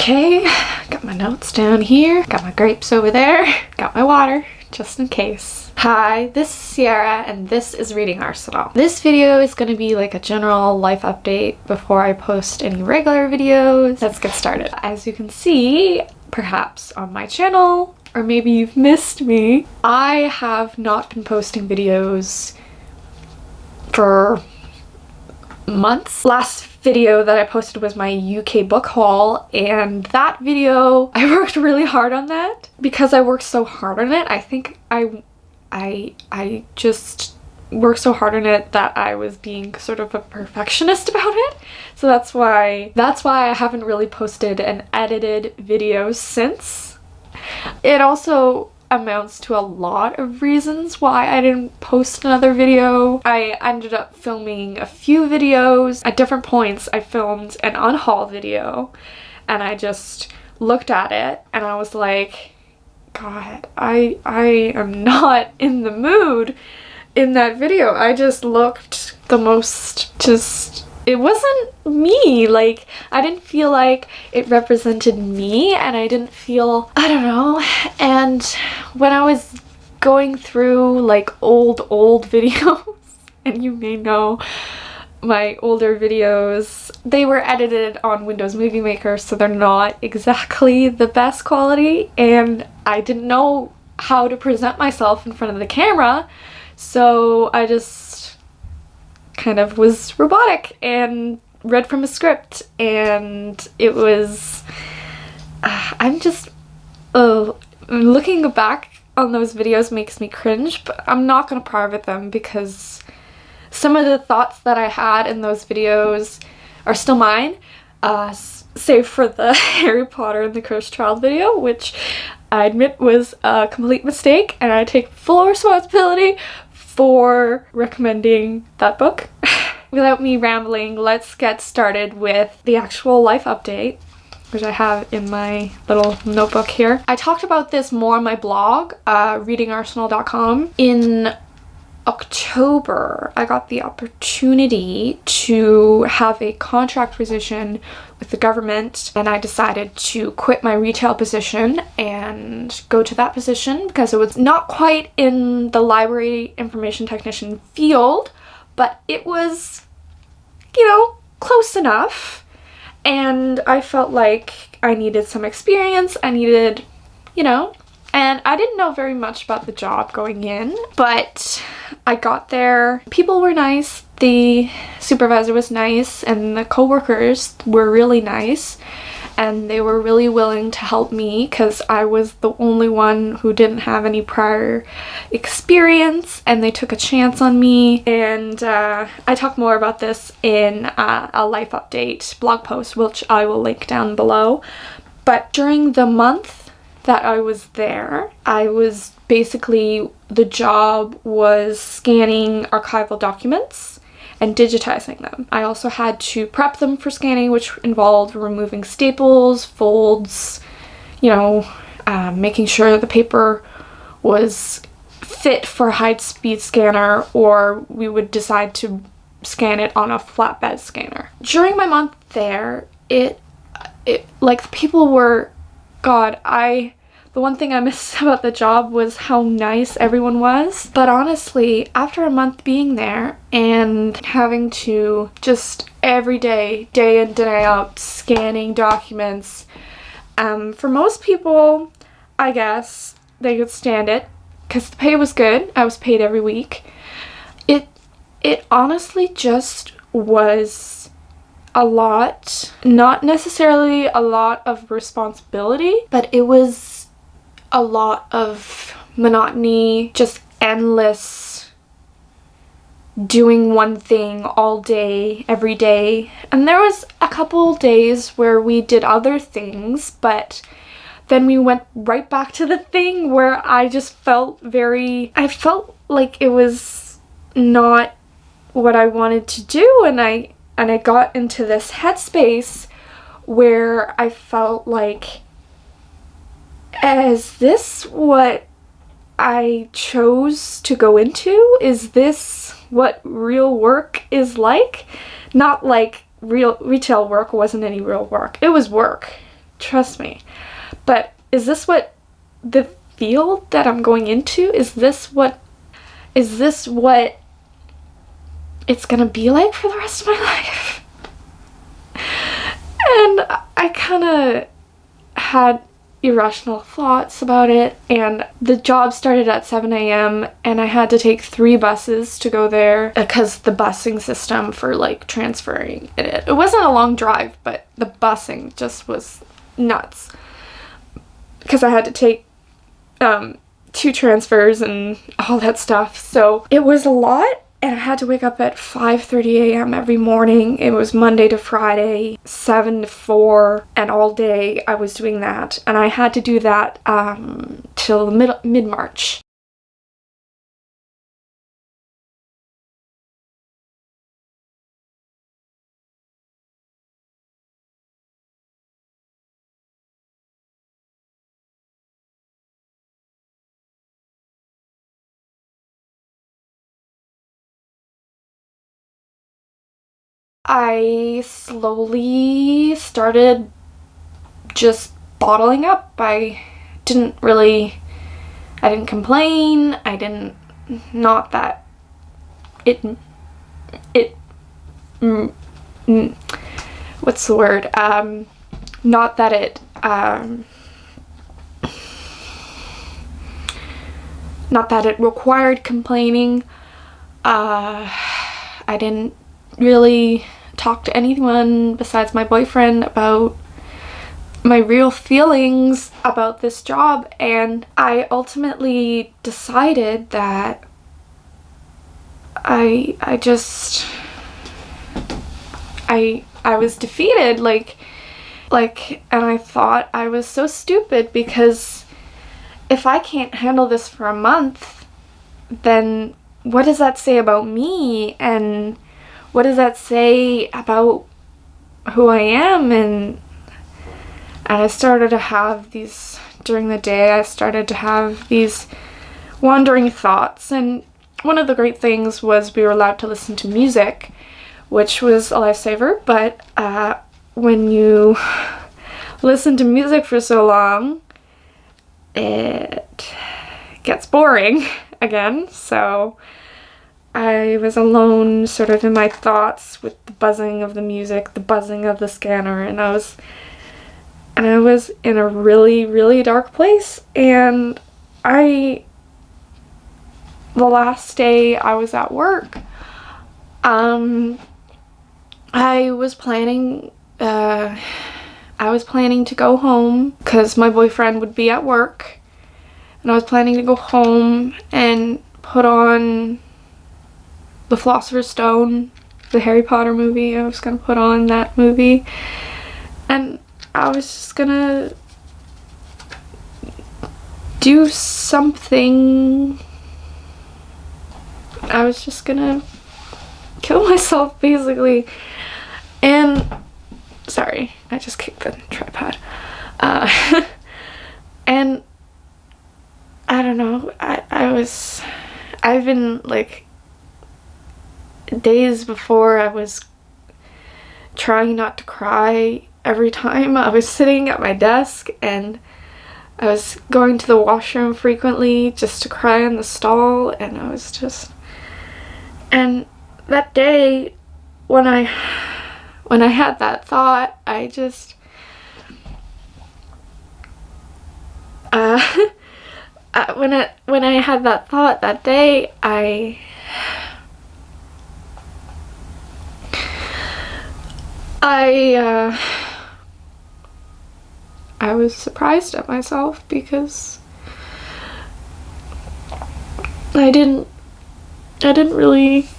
Okay, got my notes down here, got my grapes over there, got my water, just in case. Hi, this is Sierra and this is Reading Arsenal. This video is going to be like a general life update before I post any regular videos. Let's get started. As you can see, perhaps on my channel, or maybe you've missed me, I have not been posting videos for months. Last video that I posted was my UK book haul, and that video, I worked really hard on that. Because I worked so hard on it, I think I just worked so hard on it that I was being sort of a perfectionist about it. So that's why I haven't really posted an edited video since. It also amounts to a lot of reasons why I didn't post another video. I ended up filming a few videos. At different points I filmed an unhaul video and I just looked at it and I was like, God, I am not in the mood in that video. I just looked the most it wasn't me. Like, I didn't feel like it represented me, and I didn't feel, I don't know. And when I was going through like old videos, and you may know my older videos, they were edited on Windows Movie Maker, so they're not exactly the best quality, and I didn't know how to present myself in front of the camera, so I just kind of was robotic and read from a script, and it was looking back on those videos makes me cringe, but I'm not gonna private them because some of the thoughts that I had in those videos are still mine, save for the Harry Potter and the Cursed Child video, which I admit was a complete mistake, and I take full responsibility for recommending that book. Without me rambling, let's get started with the actual life update, which I have in my little notebook here. I talked about this more on my blog, readingarsenal.com. In October, I got the opportunity to have a contract position with the government, and I decided to quit my retail position and go to that position because it was not quite in the library information technician field, but it was, you know, close enough, and I felt like I needed some experience. I needed, you know, and I didn't know very much about the job going in, but I got there. People were nice, the supervisor was nice, and the co-workers were really nice, and they were really willing to help me because I was the only one who didn't have any prior experience, and they took a chance on me. And I talk more about this in a life update blog post, which I will link down below. But during the month that I was there, I was basically, the job was scanning archival documents and digitizing them. I also had to prep them for scanning, which involved removing staples, folds, you know, making sure the paper was fit for a high-speed scanner, or we would decide to scan it on a flatbed scanner. During my month there, it like, the people were, God, the one thing I missed about the job was how nice everyone was. But honestly, after a month being there and having to just every day, day in, day out, scanning documents, for most people, I guess, they could stand it because the pay was good. I was paid every week. It honestly just was a lot, not necessarily a lot of responsibility, but it was a lot of monotony, just endless doing one thing all day, every day. And there was a couple days where we did other things, but then we went right back to the thing where I just felt I felt like it was not what I wanted to do, and I got into this headspace where I felt like, is this what I chose to go into? Is this what real work is like? Not like real retail work wasn't any real work. It was work. Trust me. But is this what the field that I'm going into? Is this what it's gonna be like for the rest of my life? And I kind of had irrational thoughts about it, and the job started at 7 a.m. and I had to take 3 buses to go there because the busing system for like transferring it wasn't a long drive, but the busing just was nuts because I had to take 2 transfers and all that stuff. So it was a lot, and I had to wake up at 5:30 a.m. every morning. It was Monday to Friday, 7 to 4, and all day I was doing that. And I had to do that till mid-March. I slowly started just bottling up. I didn't complain. Not that it, what's the word? Not that it, not that it required complaining. I didn't really talk to anyone besides my boyfriend about my real feelings about this job, and I ultimately decided that I was defeated, and I thought I was so stupid, because if I can't handle this for a month, then what does that say about me, and what does that say about who I am? And I started to have these, during the day, I started to have these wandering thoughts. And one of the great things was we were allowed to listen to music, which was a lifesaver. But when you listen to music for so long, it gets boring again. So I was alone sort of in my thoughts with the buzzing of the music, the buzzing of the scanner, and I was in a really, really dark place. And the last day I was at work, I was planning to go home because my boyfriend would be at work, and I was planning to go home and put on The Philosopher's Stone, the Harry Potter movie. I was gonna put on that movie, and I was just gonna do something. I was just gonna kill myself, basically. And sorry, I just kicked the tripod. And I don't know, I've been like, days before, I was trying not to cry every time I was sitting at my desk, and I was going to the washroom frequently just to cry in the stall. And and that day when I had that thought, I just when I had that thought that day, I was surprised at myself, because I didn't really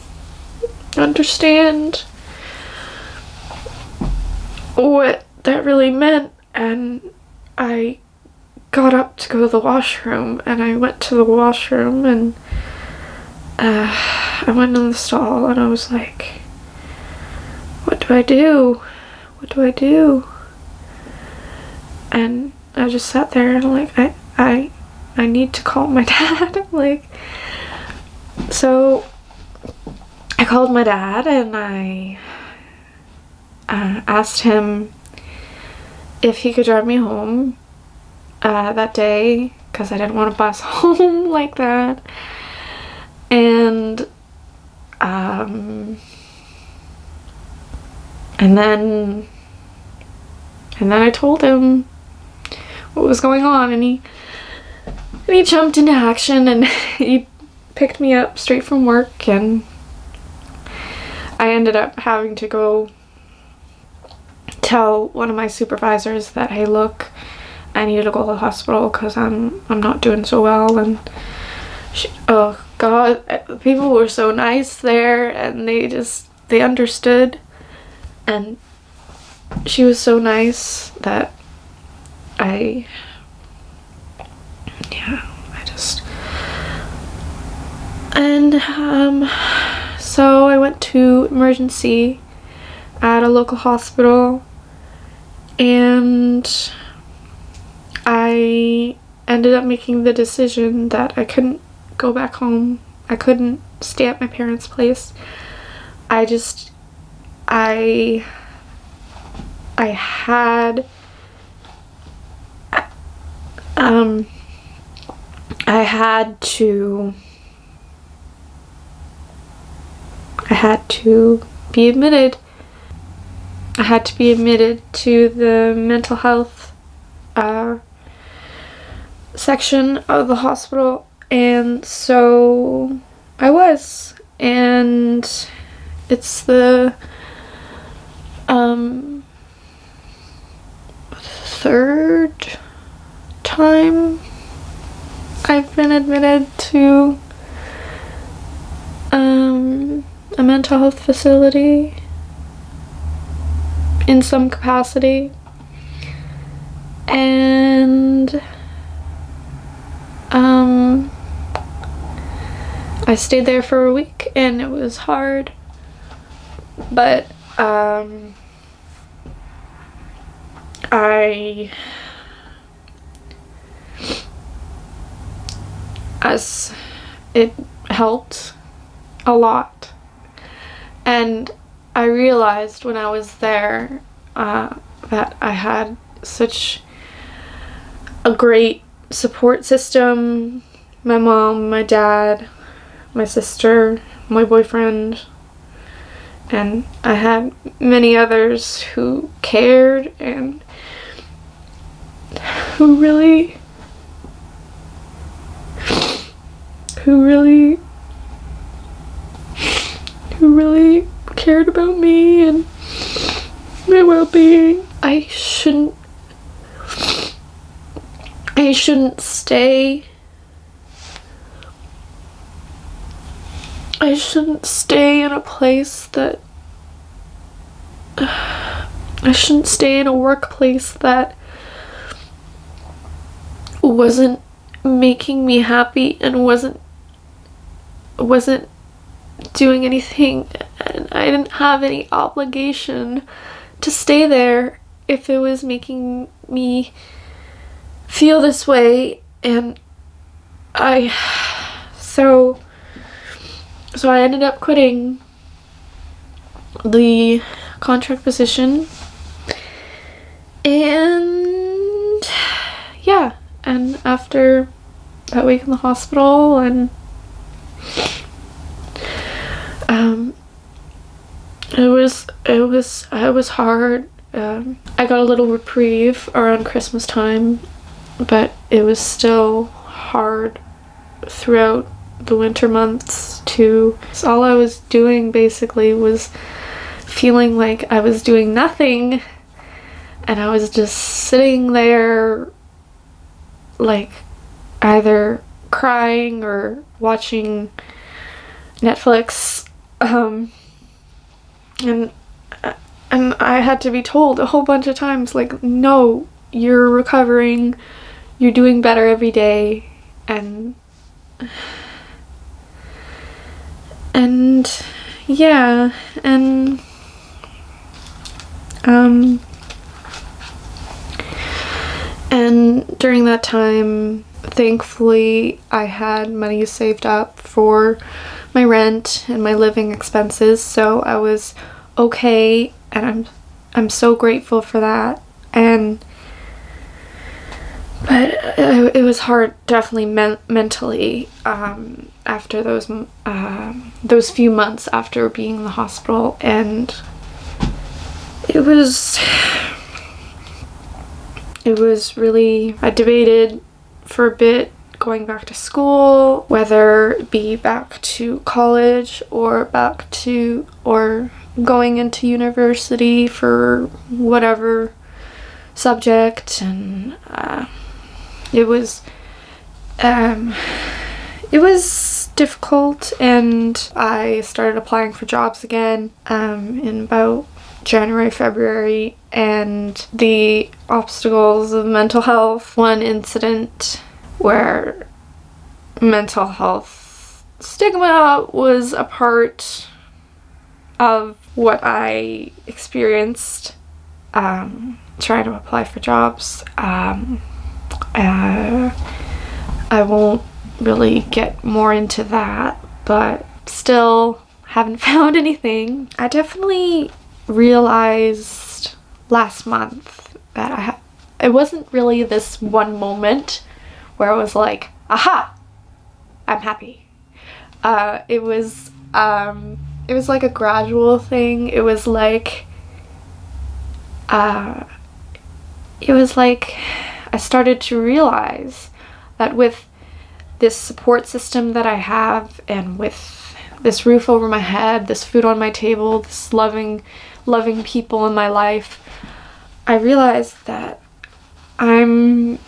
understand what that really meant. And I got up to go to the washroom, and I went to the washroom, and I went in the stall, and I was like, what do I do? What do I do? And I just sat there, and I'm like, I need to call my dad. Like, so I called my dad, and I asked him if he could drive me home that day, because I didn't want to bus home like that. And then I told him what was going on, and he jumped into action, and he picked me up straight from work, and I ended up having to go tell one of my supervisors that, hey, look, I need to go to the hospital because I'm not doing so well. And oh God, people were so nice there, and they understood, and she was so nice that so I went to emergency at a local hospital, and I ended up making the decision that I couldn't go back home. I couldn't stay at my parents' place. I had to be admitted. I had to be admitted to the mental health section of the hospital, and so I was, and it's the third time I've been admitted to a mental health facility in some capacity, and I stayed there for a week, and it was hard, but it helped a lot, and I realized when I was there that I had such a great support system. My mom, my dad, my sister, my boyfriend, and I had many others who cared and who really cared about me and my well-being. I shouldn't stay in a place that I shouldn't stay in a workplace that wasn't making me happy and wasn't doing anything, and I didn't have any obligation to stay there if it was making me feel this way. And so I ended up quitting the contract position, and yeah, and after that week in the hospital, and it was hard. I got a little reprieve around Christmas time, but it was still hard throughout the winter months too. So all I was doing basically was feeling like I was doing nothing, and I was just sitting there like either crying or watching Netflix, and I had to be told a whole bunch of times, like, no, you're recovering, you're doing better every day, and yeah, and during that time, thankfully, I had money saved up for my rent and my living expenses, so I was okay, and I'm so grateful for that. And But it was hard, definitely mentally, after those few months after being in the hospital, and it was really, I debated for a bit going back to school, whether it be back to college or going into university for whatever subject, and it was difficult, and I started applying for jobs again in about January, February, and the obstacles of mental health. One incident where mental health stigma was a part of what I experienced trying to apply for jobs. I won't really get more into that, but still haven't found anything. I definitely realized last month that it wasn't really this one moment where I was like, aha, I'm happy. It was like a gradual thing. It was like I started to realize that with this support system that I have, and with this roof over my head, this food on my table, this loving people in my life, I realized that I'm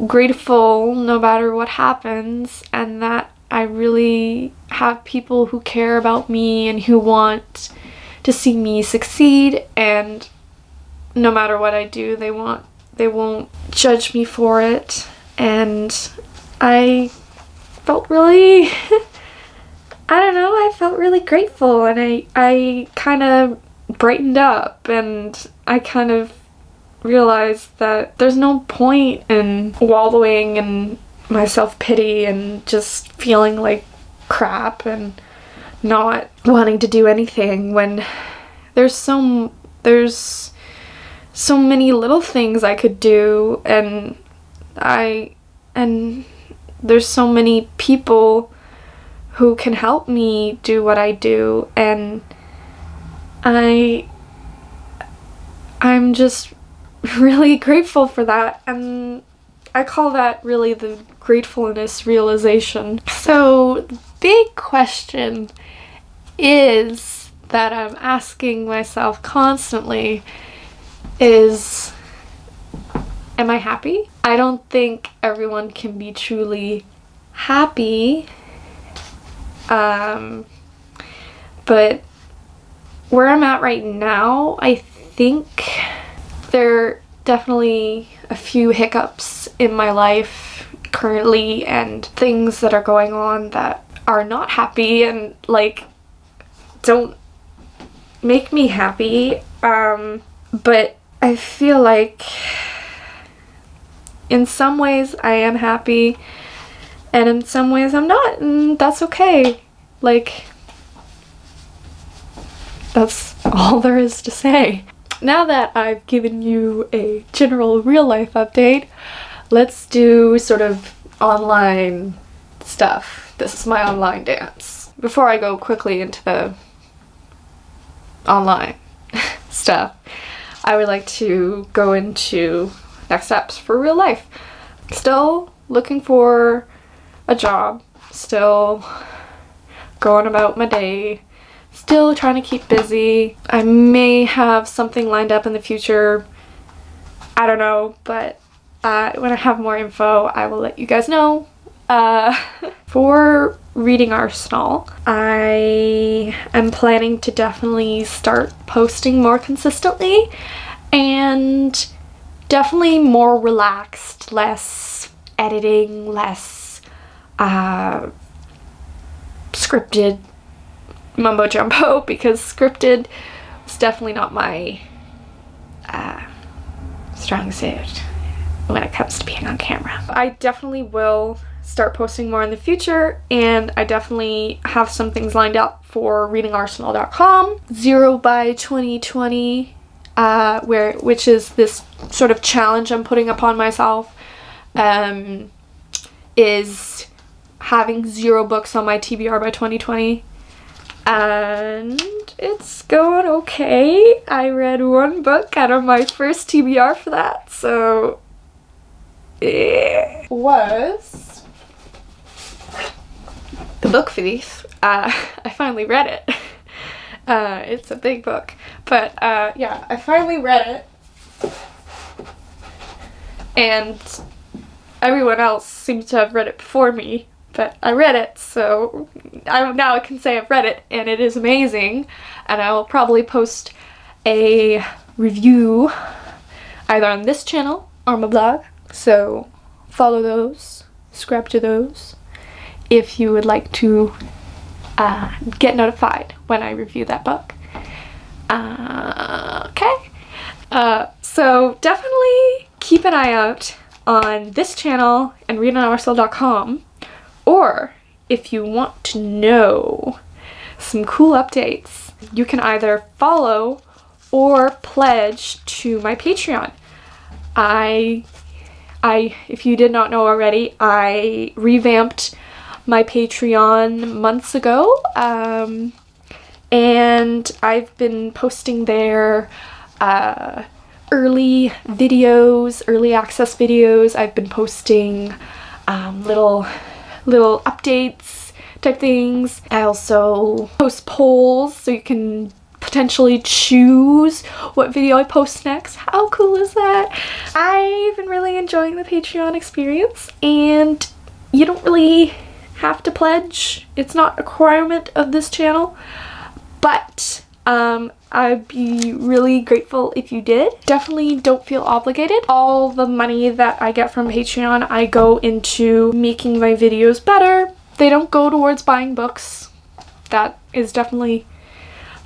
grateful no matter what happens, and that I really have people who care about me and who want to see me succeed, and no matter what I do, they won't judge me for it. And I felt really I felt really grateful, and I kind of brightened up, and I kind of realized that there's no point in wallowing in my self-pity and just feeling like crap and not wanting to do anything, when there's so many little things I could do, and there's so many people who can help me do what I do, and I'm just really grateful for that, and I call that really the gratefulness realization. So the big question is that I'm asking myself constantly is, am I happy? I don't think everyone can be truly happy, but where I'm at right now, I think there are definitely a few hiccups in my life currently, and things that are going on that are not happy and like don't make me happy, but I feel like in some ways I am happy, and in some ways I'm not, and that's okay. Like, that's all there is to say. Now that I've given you a general real life update, let's do sort of online stuff. This is my online dance. Before I go quickly into the online stuff, I would like to go into next steps for real life. Still looking for a job, still going about my day, still trying to keep busy. I may have something lined up in the future, I don't know, but when I have more info, I will let you guys know. For Reading Arsenal, I am planning to definitely start posting more consistently, and definitely more relaxed, less editing, less scripted mumbo jumbo, because scripted is definitely not my strong suit when it comes to being on camera. I definitely will start posting more in the future, and I definitely have some things lined up for readingarsenal.com. 0 by 2020, which is this sort of challenge I'm putting upon myself is having 0 books on my TBR by 2020. And it's going okay. I read 1 book out of my first TBR for that, so it was The Book Thief. I finally read it. It's a big book, but yeah, I finally read it, and everyone else seems to have read it before me, but I read it, so now I can say I've read it, and it is amazing, and I will probably post a review either on this channel or my blog, so follow those, subscribe to those, if you would like to get notified when I review that book. Okay, so definitely keep an eye out on this channel and readanoursoul.com, or if you want to know some cool updates, you can either follow or pledge to my Patreon. If you did not know already, I revamped my Patreon months ago, and I've been posting there early videos, early access videos. I've been posting little updates type things. I also post polls so you can potentially choose what video I post next. How cool is that? I've been really enjoying the Patreon experience, and you don't really have to pledge. It's not a requirement of this channel, but I'd be really grateful if you did. Definitely don't feel obligated. All the money that I get from Patreon, I go into making my videos better. They don't go towards buying books. That is definitely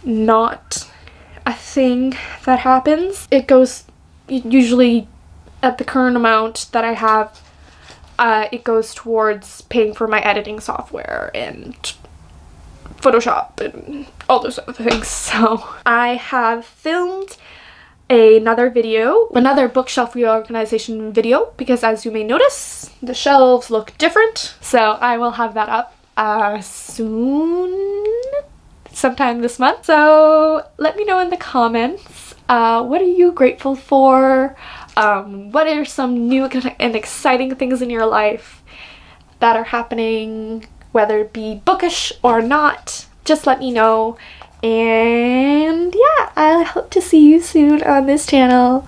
not a thing that happens. It goes usually at the current amount that I have. It goes towards paying for my editing software and Photoshop and all those other things. So I have filmed another bookshelf reorganization video, because as you may notice, the shelves look different. So I will have that up soon, sometime this month. So let me know in the comments, what are you grateful for? What are some new and exciting things in your life that are happening, whether it be bookish or not? Just let me know. And yeah, I hope to see you soon on this channel.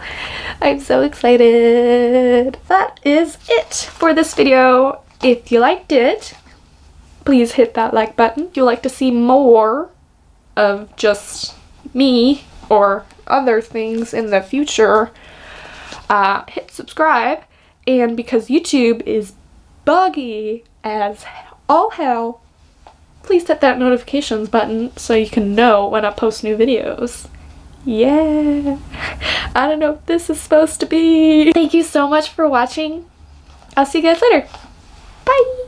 I'm so excited. That is it for this video. If you liked it, please hit that like button. If you'd like to see more of just me or other things in the future, hit subscribe. And because YouTube is buggy as all hell, please hit that notifications button so you can know when I post new videos. Yeah, I don't know what this is supposed to be. Thank you so much for watching. I'll see you guys later. Bye.